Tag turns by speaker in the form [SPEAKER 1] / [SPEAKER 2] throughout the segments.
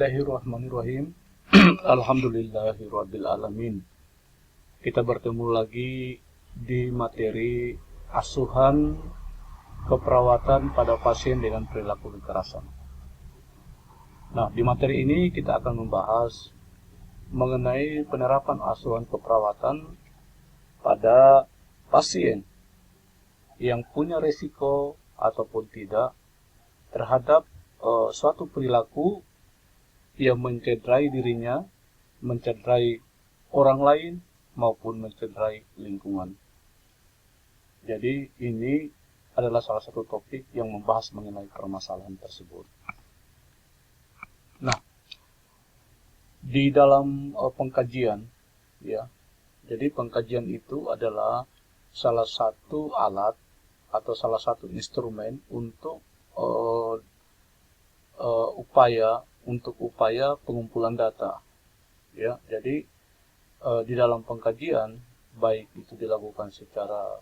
[SPEAKER 1] Bismillahirrahmanirrahim. Alhamdulillahirabbil alamin. Kita bertemu lagi di materi asuhan keperawatan pada pasien dengan perilaku kekerasan. Nah, di materi ini kita akan membahas mengenai penerapan asuhan keperawatan pada pasien yang punya resiko ataupun tidak terhadap suatu perilaku yang mencederai dirinya, mencederai orang lain, maupun mencederai lingkungan. Jadi ini adalah salah satu topik yang membahas mengenai permasalahan tersebut. Nah, di dalam pengkajian, ya, jadi pengkajian itu adalah salah satu alat atau salah satu instrumen untuk upaya pengumpulan data, ya. Jadi di dalam pengkajian, baik itu dilakukan secara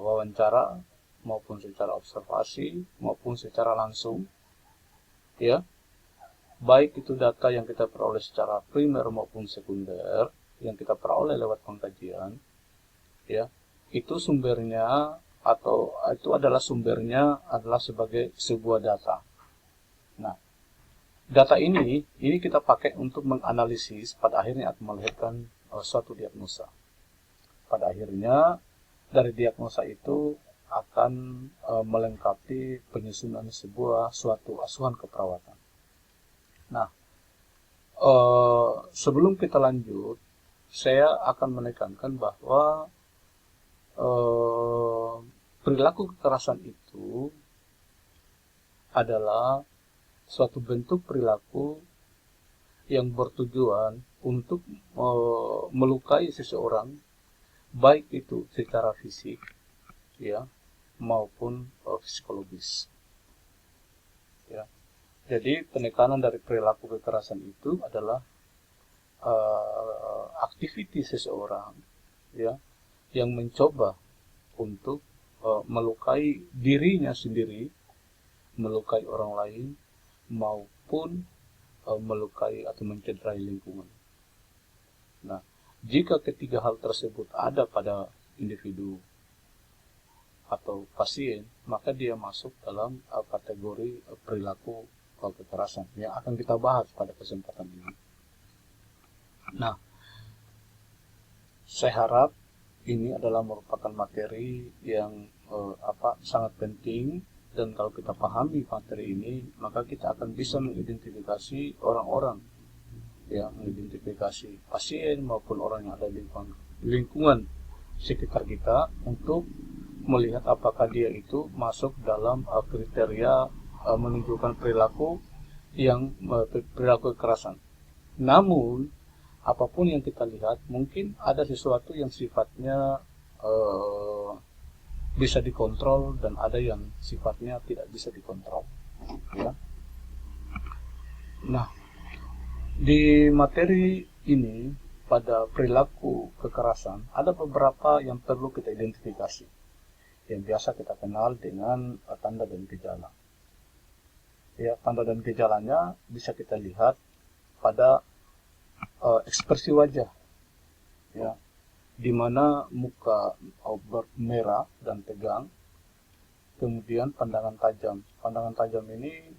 [SPEAKER 1] wawancara maupun secara observasi maupun secara langsung, ya, baik itu data yang kita peroleh secara primer maupun sekunder yang kita peroleh lewat pengkajian, ya, itu sumbernya atau itu adalah sumbernya adalah sebagai sebuah data. Nah, data ini kita pakai untuk menganalisis pada akhirnya akan melahirkan suatu diagnosa. Pada akhirnya dari diagnosa itu akan melengkapi penyusunan suatu asuhan keperawatan. Nah, sebelum kita lanjut, saya akan menekankan bahwa perilaku kekerasan itu adalah suatu bentuk perilaku yang bertujuan untuk melukai seseorang, baik itu secara fisik, ya, maupun psikologis. Ya. Jadi penekanan dari perilaku kekerasan itu adalah aktivitas seseorang, ya, yang mencoba untuk melukai dirinya sendiri, melukai orang lain, maupun melukai atau mencederai lingkungan. Nah, jika ketiga hal tersebut ada pada individu atau pasien, maka dia masuk dalam kategori perilaku kekerasan yang akan kita bahas pada kesempatan ini. Nah, saya harap ini adalah merupakan materi yang sangat penting. Dan kalau kita pahami materi ini, maka kita akan bisa mengidentifikasi orang-orang, ya, mengidentifikasi pasien maupun orang yang ada di lingkungan sekitar kita untuk melihat apakah dia itu masuk dalam kriteria menunjukkan perilaku kekerasan. Namun, apapun yang kita lihat, mungkin ada sesuatu yang sifatnya bisa dikontrol dan ada yang sifatnya tidak bisa dikontrol, ya. Nah, di materi ini pada perilaku kekerasan ada beberapa yang perlu kita identifikasi yang biasa kita kenal dengan tanda dan gejala. Ya, tanda dan gejalanya bisa kita lihat pada ekspresi wajah, ya, di mana muka merah dan tegang, kemudian pandangan tajam. Pandangan tajam ini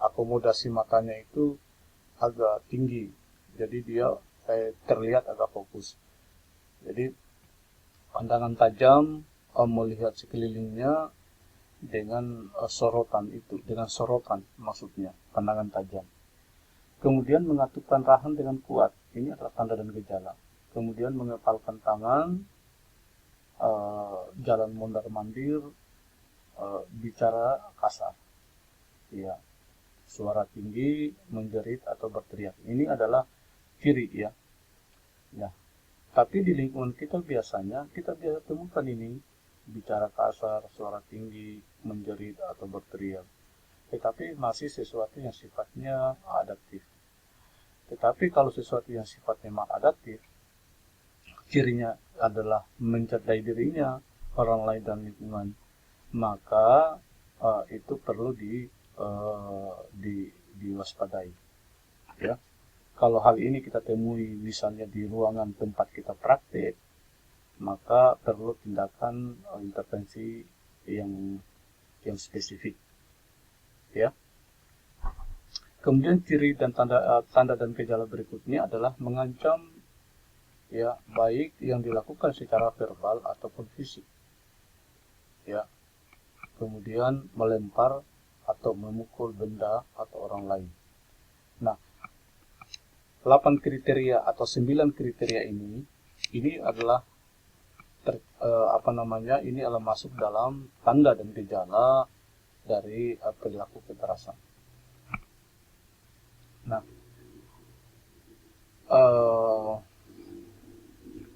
[SPEAKER 1] akomodasi matanya itu agak tinggi, jadi dia terlihat agak fokus. Jadi pandangan tajam melihat sekelilingnya dengan sorotan maksudnya pandangan tajam. Kemudian mengatupkan rahang dengan kuat, ini adalah tanda dan gejala. Kemudian mengepalkan tangan, jalan mondar-mandir, bicara kasar, ya, suara tinggi, menjerit atau berteriak. Ini adalah ciri, ya. Ya. Tapi di lingkungan kita biasa temukan ini, bicara kasar, suara tinggi, menjerit atau berteriak. Tetapi masih sesuatu yang sifatnya adaptif. Tetapi kalau sesuatu yang sifatnya maladaptif, cirinya adalah mencederai dirinya, orang lain dan lingkungan, maka itu perlu diwaspadai. Ya, kalau hal ini kita temui misalnya di ruangan tempat kita praktek, maka perlu tindakan intervensi yang spesifik. Ya. Kemudian ciri dan tanda dan gejala berikutnya adalah mengancam, ya, baik yang dilakukan secara verbal ataupun fisik. Ya. Kemudian melempar atau memukul benda atau orang lain. Nah, 8 kriteria atau 9 kriteria ini adalah ini adalah masuk dalam tanda dan gejala dari perilaku kekerasan. Nah,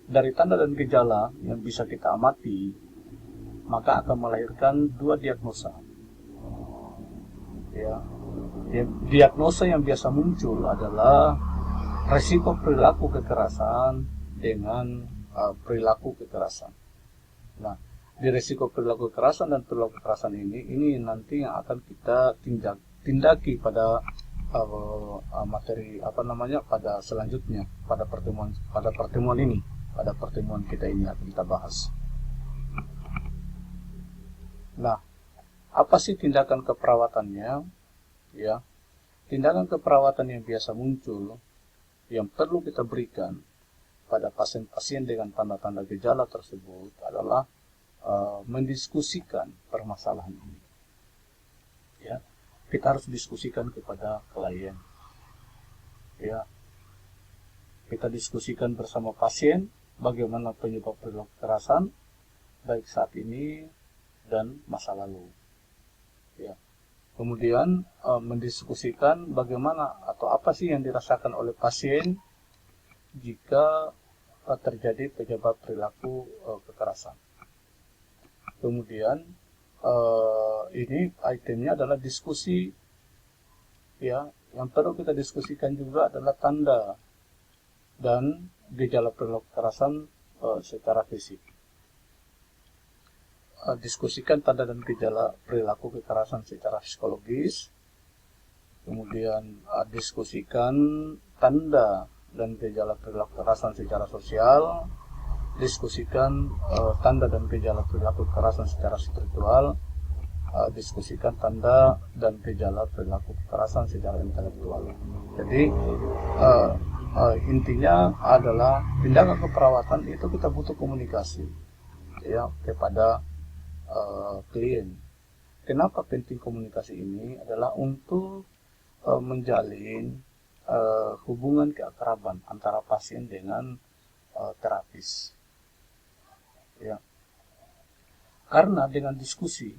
[SPEAKER 1] dari tanda dan gejala yang bisa kita amati, maka akan melahirkan 2 diagnosa. Ya, diagnosa yang biasa muncul adalah resiko perilaku kekerasan dengan perilaku kekerasan. Nah, di resiko perilaku kekerasan dan perilaku kekerasan ini nanti yang akan kita tindaki pada materi pada selanjutnya, pada pertemuan kita ini akan kita bahas. Nah, apa sih tindakan keperawatannya? Ya, tindakan keperawatan yang biasa muncul yang perlu kita berikan pada pasien-pasien dengan tanda-tanda gejala tersebut adalah mendiskusikan permasalahan ini. Ya, kita harus diskusikan kepada klien. Ya, kita diskusikan bersama pasien bagaimana penyebab perilaku kekerasan baik saat ini dan masa lalu. Ya. Kemudian mendiskusikan bagaimana atau apa sih yang dirasakan oleh pasien jika terjadi penyebab perilaku kekerasan. Kemudian ini itemnya adalah diskusi. Ya, yang perlu kita diskusikan juga adalah tanda dan gejala perilaku kekerasan secara fisik. Diskusikan tanda dan gejala perilaku kekerasan secara psikologis. Kemudian diskusikan tanda dan gejala perilaku kekerasan secara sosial. Diskusikan tanda dan gejala perilaku kekerasan secara spiritual. Diskusikan tanda dan gejala perilaku kekerasan secara intelektual. Jadi intinya adalah tindakan keperawatan itu kita butuh komunikasi, ya, kepada klien. Kenapa penting komunikasi ini? Adalah untuk menjalin hubungan keakraban antara pasien dengan terapis. Ya. Karena dengan diskusi,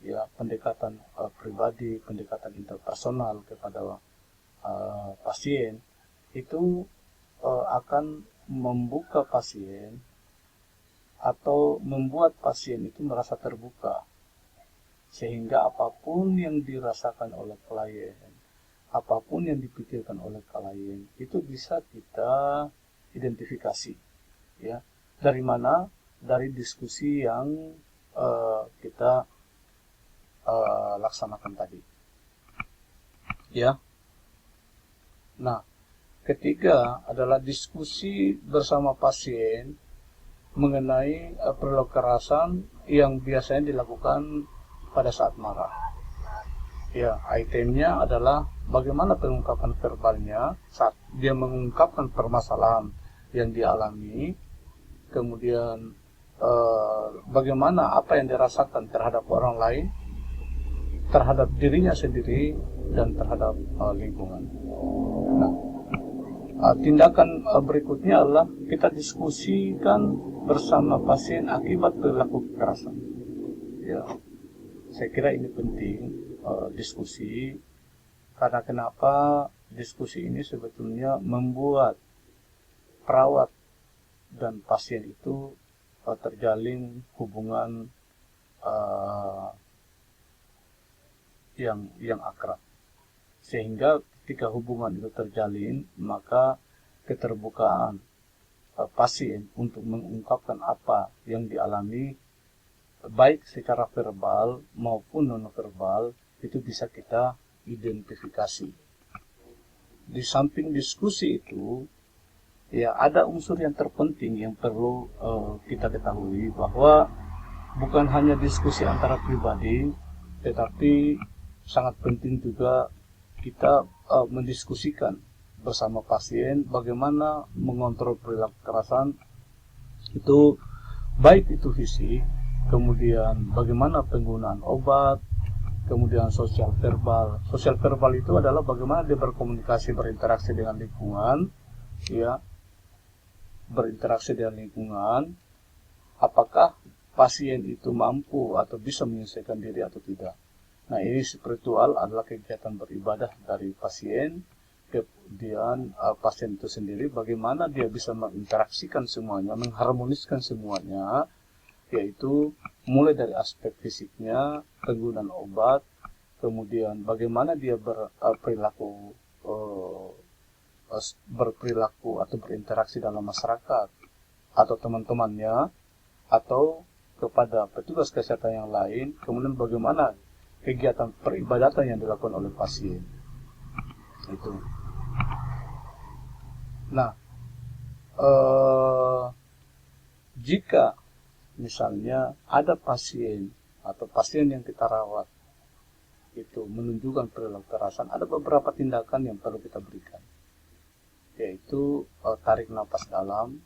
[SPEAKER 1] ya, pendekatan pribadi, pendekatan interpersonal kepada pasien itu akan membuka pasien atau membuat pasien itu merasa terbuka, sehingga apapun yang dirasakan oleh klien, apapun yang dipikirkan oleh klien itu bisa kita identifikasi, ya. Dari mana? Dari diskusi yang kita laksanakan tadi, ya. Nah, ketiga adalah diskusi bersama pasien mengenai perilaku kekerasan yang biasanya dilakukan pada saat marah. Ya, itemnya adalah bagaimana pengungkapan verbalnya saat dia mengungkapkan permasalahan yang dialami, kemudian bagaimana apa yang dirasakan terhadap orang lain, terhadap dirinya sendiri, dan terhadap lingkungan. Nah, tindakan berikutnya adalah kita diskusikan bersama pasien akibat perilaku kekerasan. Ya, saya kira ini penting diskusi, karena kenapa diskusi ini sebetulnya membuat perawat dan pasien itu terjalin hubungan yang akrab, sehingga ketika hubungan itu terjalin, maka keterbukaan pasien untuk mengungkapkan apa yang dialami baik secara verbal maupun nonverbal itu bisa kita identifikasi. Di samping diskusi itu, ya ada unsur yang terpenting yang perlu kita ketahui, bahwa bukan hanya diskusi antara pribadi, tetapi sangat penting juga kita mendiskusikan bersama pasien bagaimana mengontrol perilaku kekerasan itu, baik itu fisik, kemudian bagaimana penggunaan obat, kemudian sosial verbal. Sosial verbal itu adalah bagaimana dia berkomunikasi, berinteraksi dengan lingkungan, ya, berinteraksi dengan lingkungan, apakah pasien itu mampu atau bisa menyelesaikan diri atau tidak. Nah, ini spiritual adalah kegiatan beribadah dari pasien, kemudian pasien itu sendiri bagaimana dia bisa menginteraksikan semuanya, mengharmoniskan semuanya, yaitu mulai dari aspek fisiknya, penggunaan obat, kemudian bagaimana dia berperilaku atau berinteraksi dalam masyarakat atau teman-temannya atau kepada petugas kesehatan yang lain, kemudian bagaimana kegiatan peribadatan yang dilakukan oleh pasien itu. Nah, jika misalnya ada pasien atau pasien yang kita rawat itu menunjukkan perilaku kekerasan, ada beberapa tindakan yang perlu kita berikan, yaitu tarik napas dalam,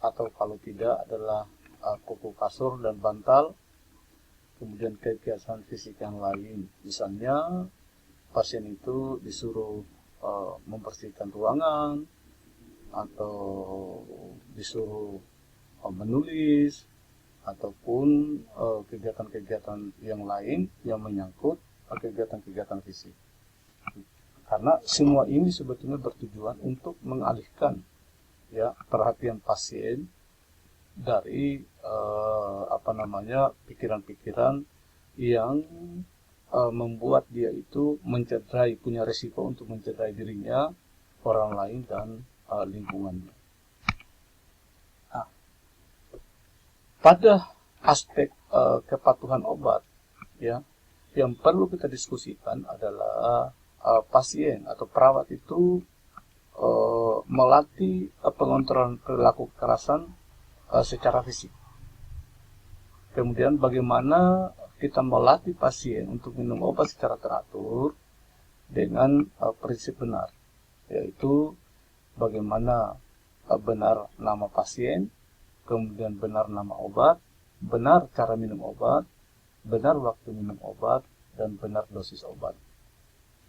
[SPEAKER 1] atau kalau tidak adalah pukul kasur dan bantal, kemudian kegiatan fisik yang lain. Misalnya pasien itu disuruh membersihkan ruangan, atau disuruh menulis, ataupun kegiatan-kegiatan yang lain yang menyangkut kegiatan-kegiatan fisik. Karena semua ini sebetulnya bertujuan untuk mengalihkan, ya, perhatian pasien dari pikiran-pikiran yang membuat dia itu mencederai, punya resiko untuk mencederai dirinya, orang lain, dan lingkungannya. Nah, pada aspek kepatuhan obat, ya, yang perlu kita diskusikan adalah pasien atau perawat itu melatih pengontrolan perilaku kekerasan secara fisik. Kemudian bagaimana kita melatih pasien untuk minum obat secara teratur dengan prinsip benar, yaitu bagaimana benar nama pasien, kemudian benar nama obat, benar cara minum obat, benar waktu minum obat, dan benar dosis obat.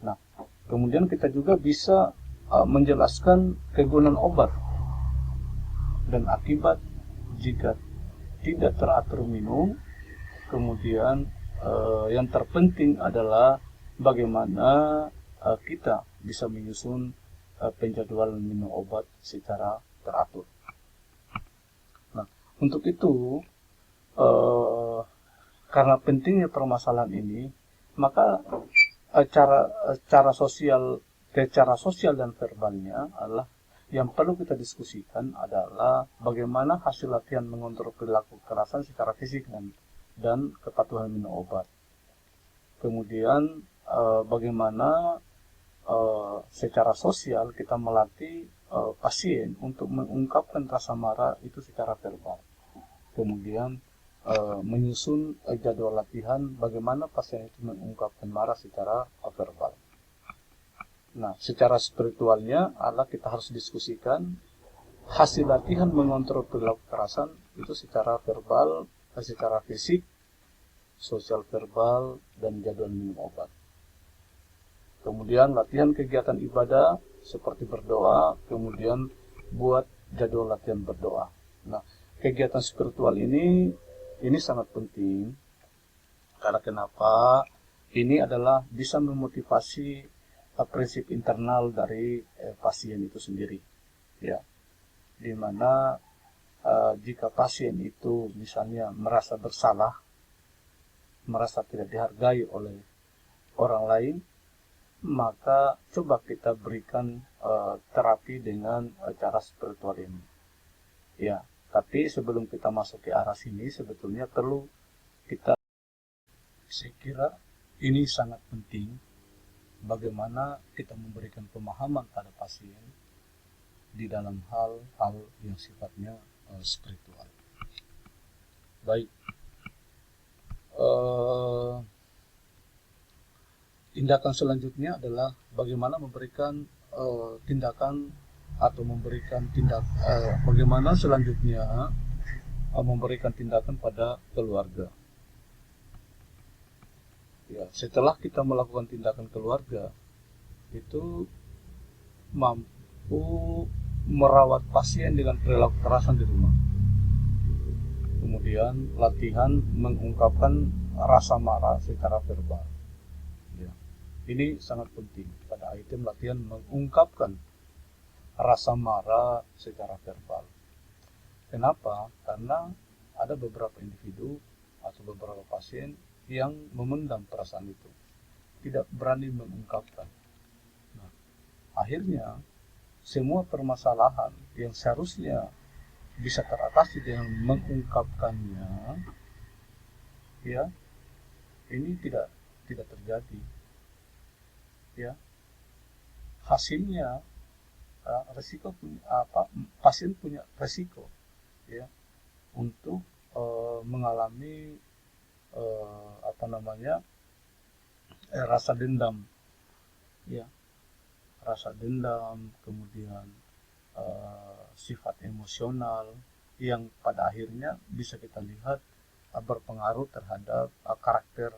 [SPEAKER 1] Nah, kemudian kita juga bisa menjelaskan kegunaan obat dan akibat jika tidak teratur minum. Kemudian yang terpenting adalah bagaimana kita bisa menyusun penjadwalan minum obat secara teratur. Nah, untuk itu karena pentingnya permasalahan ini, maka cara sosial dan verbalnya adalah yang perlu kita diskusikan adalah bagaimana hasil latihan mengontrol perilaku kekerasan secara fisik dan kepatuhan minum obat. Kemudian bagaimana secara sosial kita melatih pasien untuk mengungkapkan rasa marah itu secara verbal. Kemudian menyusun jadwal latihan bagaimana pasien itu mengungkapkan marah secara verbal. Nah, secara spiritualnya adalah kita harus diskusikan hasil latihan mengontrol perilaku kekerasan itu secara verbal, secara fisik, sosial verbal, dan jadwal minum obat. Kemudian latihan kegiatan ibadah seperti berdoa, kemudian buat jadwal latihan berdoa. Nah, kegiatan spiritual ini sangat penting. Karena kenapa? Ini adalah bisa memotivasi prinsip internal dari pasien itu sendiri, ya, dimana jika pasien itu misalnya merasa bersalah, merasa tidak dihargai oleh orang lain, maka coba kita berikan terapi dengan cara spiritual ini, ya, Tapi sebelum kita masuk ke arah sini, sebetulnya perlu kita, saya kira ini sangat penting, bagaimana kita memberikan pemahaman pada pasien di dalam hal-hal yang sifatnya spiritual. Baik, tindakan selanjutnya adalah bagaimana memberikan tindakan atau memberikan bagaimana selanjutnya memberikan tindakan pada keluarga. Ya, setelah kita melakukan tindakan keluarga, itu mampu merawat pasien dengan perilaku kekerasan di rumah. Kemudian latihan mengungkapkan rasa marah secara verbal. Ya, ini sangat penting pada item latihan mengungkapkan rasa marah secara verbal. Kenapa? Karena ada beberapa individu atau beberapa pasien yang memendam perasaan itu, tidak berani mengungkapkan. Nah, akhirnya semua permasalahan yang seharusnya bisa teratasi dengan mengungkapkannya, ya, ini tidak terjadi. Ya, hasilnya resiko pasien punya resiko, ya, untuk mengalami rasa dendam, ya, rasa dendam, kemudian sifat emosional yang pada akhirnya bisa kita lihat berpengaruh terhadap karakter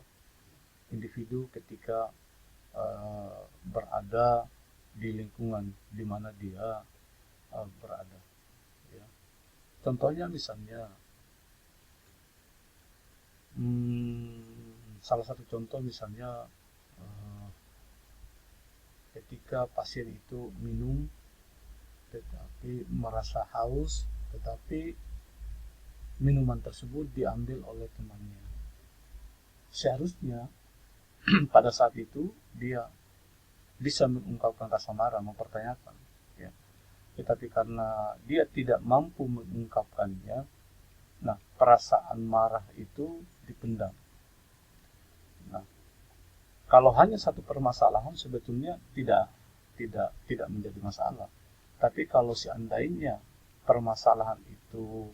[SPEAKER 1] individu ketika berada di lingkungan di mana dia berada. Ya. Contohnya misalnya, salah satu contoh misalnya ketika pasien itu minum tetapi merasa haus, tetapi minuman tersebut diambil oleh temannya. Seharusnya pada saat itu dia bisa mengungkapkan rasa marah, mempertanyakan, ya. Tetapi karena dia tidak mampu mengungkapkannya, nah perasaan marah itu dipendam. Nah, kalau hanya satu permasalahan sebetulnya tidak menjadi masalah. Tapi kalau seandainya permasalahan itu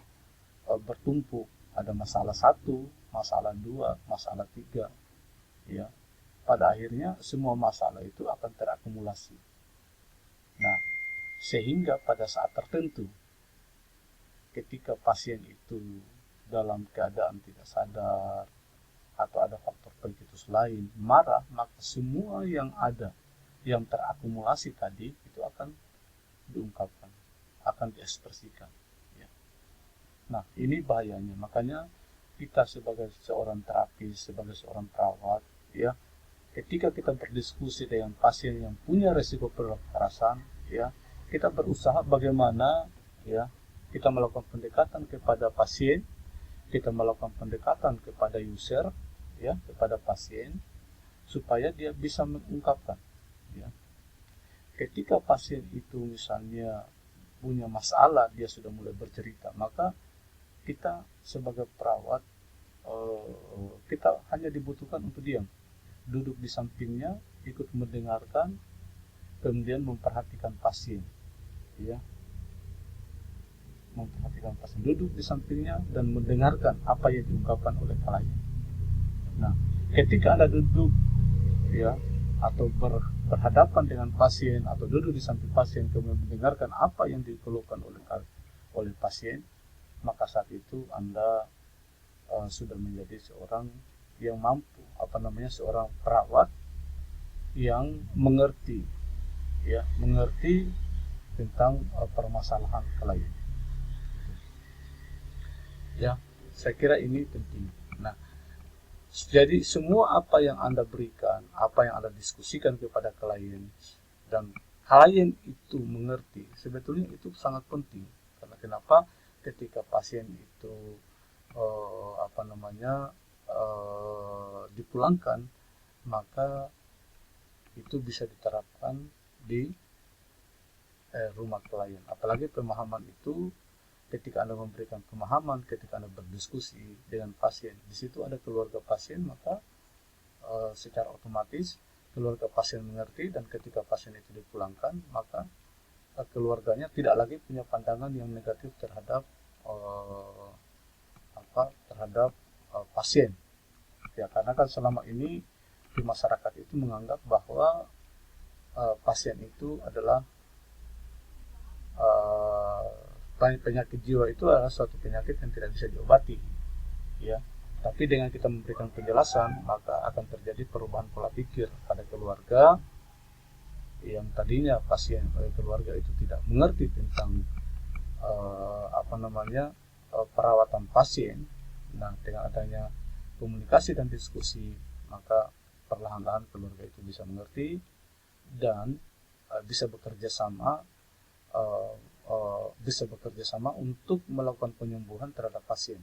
[SPEAKER 1] bertumpuk, ada masalah 1, masalah 2, masalah 3, ya, pada akhirnya semua masalah itu akan terakumulasi. Nah, sehingga pada saat tertentu ketika pasien itu dalam keadaan tidak sadar atau ada faktor pengcetus lain marah, maka semua yang ada yang terakumulasi tadi itu akan diungkapkan, akan diekspresikan, ya. Nah, ini bahayanya. Makanya kita sebagai seorang terapis, sebagai seorang perawat, ya, ketika kita berdiskusi dengan pasien yang punya resiko perilaku kekerasan, ya, kita berusaha bagaimana, ya, kita melakukan pendekatan kepada pasien, kita melakukan pendekatan kepada user, ya, kepada pasien, supaya dia bisa mengungkapkan, ya. Ketika pasien itu misalnya punya masalah, dia sudah mulai bercerita, maka kita sebagai perawat kita hanya dibutuhkan untuk diam, duduk di sampingnya, ikut mendengarkan, kemudian memperhatikan pasien, ya, memperhatikan pasien, duduk di sampingnya dan mendengarkan apa yang diungkapkan oleh klien. Nah, ketika Anda duduk, ya, atau berhadapan dengan pasien atau duduk di samping pasien kemudian mendengarkan apa yang dikeluhkan oleh pasien, maka saat itu Anda sudah menjadi seorang yang mampu, seorang perawat yang mengerti, ya, mengerti tentang permasalahan klien. Ya, saya kira ini penting. Nah, jadi semua apa yang Anda berikan, apa yang Anda diskusikan kepada klien, dan klien itu mengerti, sebetulnya itu sangat penting. Karena kenapa? Ketika pasien itu dipulangkan, maka itu bisa diterapkan di rumah klien. Apalagi pemahaman itu ketika Anda memberikan pemahaman, ketika Anda berdiskusi dengan pasien, di situ ada keluarga pasien, maka secara otomatis keluarga pasien mengerti, dan ketika pasien itu dipulangkan, maka keluarganya tidak lagi punya pandangan yang negatif terhadap pasien. Ya, karena kan selama ini di masyarakat itu menganggap bahwa pasien itu adalah penyakit jiwa itu adalah suatu penyakit yang tidak bisa diobati, ya. Tapi dengan kita memberikan penjelasan, maka akan terjadi perubahan pola pikir pada keluarga yang tadinya pasien keluarga itu tidak mengerti tentang perawatan pasien. Nah, dengan adanya komunikasi dan diskusi, maka perlahan-lahan keluarga itu bisa mengerti dan bisa bekerja sama untuk melakukan penyembuhan terhadap pasien,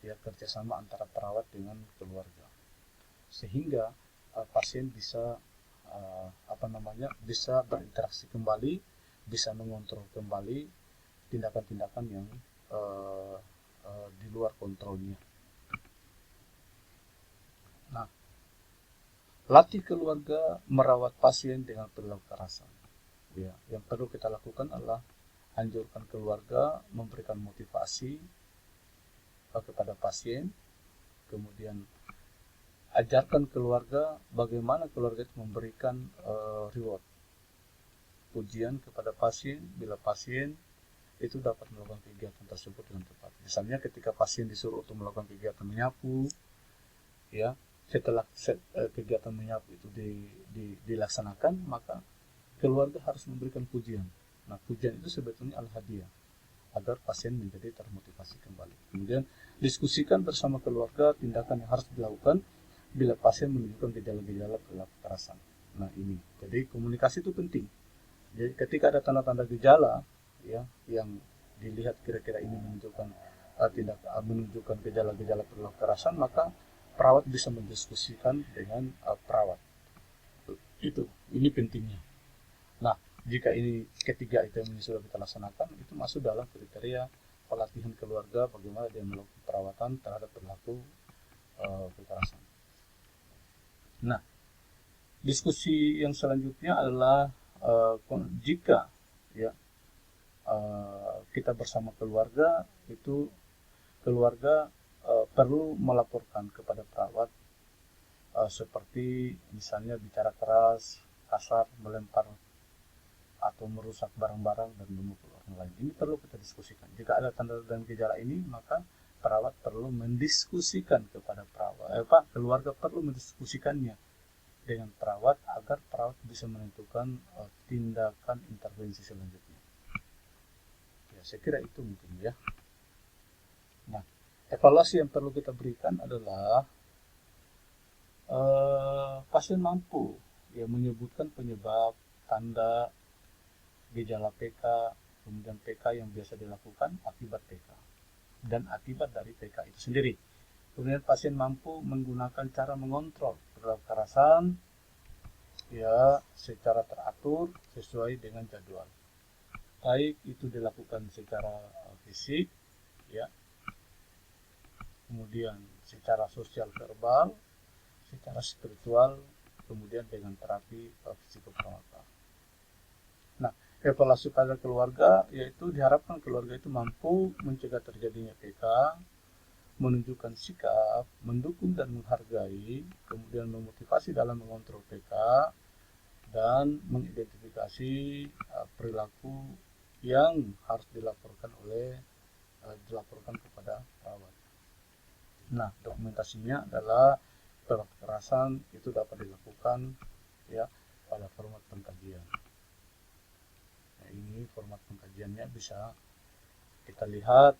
[SPEAKER 1] ya, kerjasama antara perawat dengan keluarga, sehingga pasien bisa bisa berinteraksi kembali, bisa mengontrol kembali tindakan-tindakan yang di luar kontrolnya. Nah, latih keluarga merawat pasien dengan perilaku kekerasan. Ya, yang perlu kita lakukan adalah anjurkan keluarga memberikan motivasi kepada pasien, kemudian ajarkan keluarga bagaimana keluarga itu memberikan reward, pujian kepada pasien bila pasien itu dapat melakukan kegiatan tersebut dengan tepat. Misalnya ketika pasien disuruh untuk melakukan kegiatan menyapu, ya, setelah kegiatan menyapu itu dilaksanakan, maka keluarga harus memberikan pujian. Nah, pujian itu sebetulnya adalah hadiah agar pasien menjadi termotivasi kembali. Kemudian diskusikan bersama keluarga tindakan yang harus dilakukan bila pasien menunjukkan gejala-gejala perilaku kekerasan. Nah, ini. Jadi komunikasi itu penting. Jadi ketika ada tanda-tanda gejala, ya, yang dilihat kira-kira ini menunjukkan gejala-gejala perilaku kekerasan, maka perawat bisa mendiskusikan dengan perawat. Ini pentingnya. Nah, jika ini ketiga item ini sudah kita laksanakan, itu masuk dalam kriteria pelatihan keluarga bagaimana dia melakukan perawatan terhadap perilaku kekerasan. Nah, diskusi yang selanjutnya adalah jika, ya, kita bersama keluarga, itu keluarga perlu melaporkan kepada perawat seperti misalnya bicara keras, kasar, melempar atau merusak barang-barang dan memukul orang lain. Ini perlu kita diskusikan. Jika ada tanda dan gejala ini, maka perawat perlu mendiskusikan kepada keluarga perlu mendiskusikannya dengan perawat agar perawat bisa menentukan tindakan intervensi selanjutnya. Ya, saya kira itu mungkin, ya. Nah, evaluasi yang perlu kita berikan adalah pasien mampu, ya, menyebutkan penyebab, tanda, gejala PK, kemudian PK yang biasa dilakukan, akibat PK, dan akibat dari PK itu sendiri. Kemudian pasien mampu menggunakan cara mengontrol perilaku kekerasan, ya, secara teratur sesuai dengan jadwal. Baik itu dilakukan secara fisik, ya, kemudian secara sosial verbal, secara spiritual, kemudian dengan terapi psikofarmaka. Nah, evaluasi pada keluarga yaitu diharapkan keluarga itu mampu mencegah terjadinya PK, menunjukkan sikap, mendukung dan menghargai, kemudian memotivasi dalam mengontrol PK, dan mengidentifikasi perilaku yang harus dilaporkan kepada perawat. Nah, dokumentasinya adalah perilaku kekerasan itu dapat dilakukan, ya, pada format pengkajian. Nah, ini format pengkajiannya bisa kita lihat,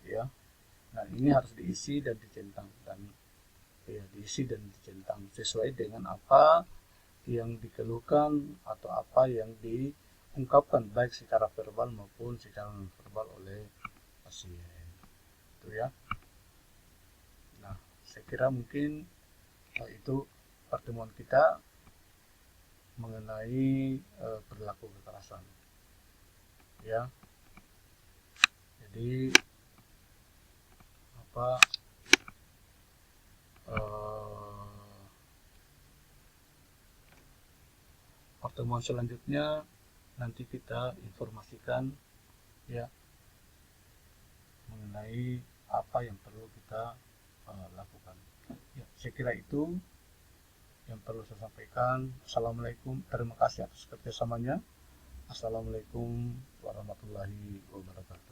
[SPEAKER 1] ya. Nah, ini harus diisi dan dicentang sesuai dengan apa yang dikeluhkan atau apa yang diungkapkan baik secara verbal maupun secara non verbal oleh pasien. Itu, ya. Nah, saya kira mungkin itu pertemuan kita mengenai perilaku kekerasan, ya. Jadi apa pertemuan selanjutnya nanti kita informasikan ya mengenai apa yang perlu kita lakukan. Ya, saya kira itu yang perlu saya sampaikan. Assalamualaikum, terima kasih atas kerjasamanya. Assalamualaikum warahmatullahi wabarakatuh.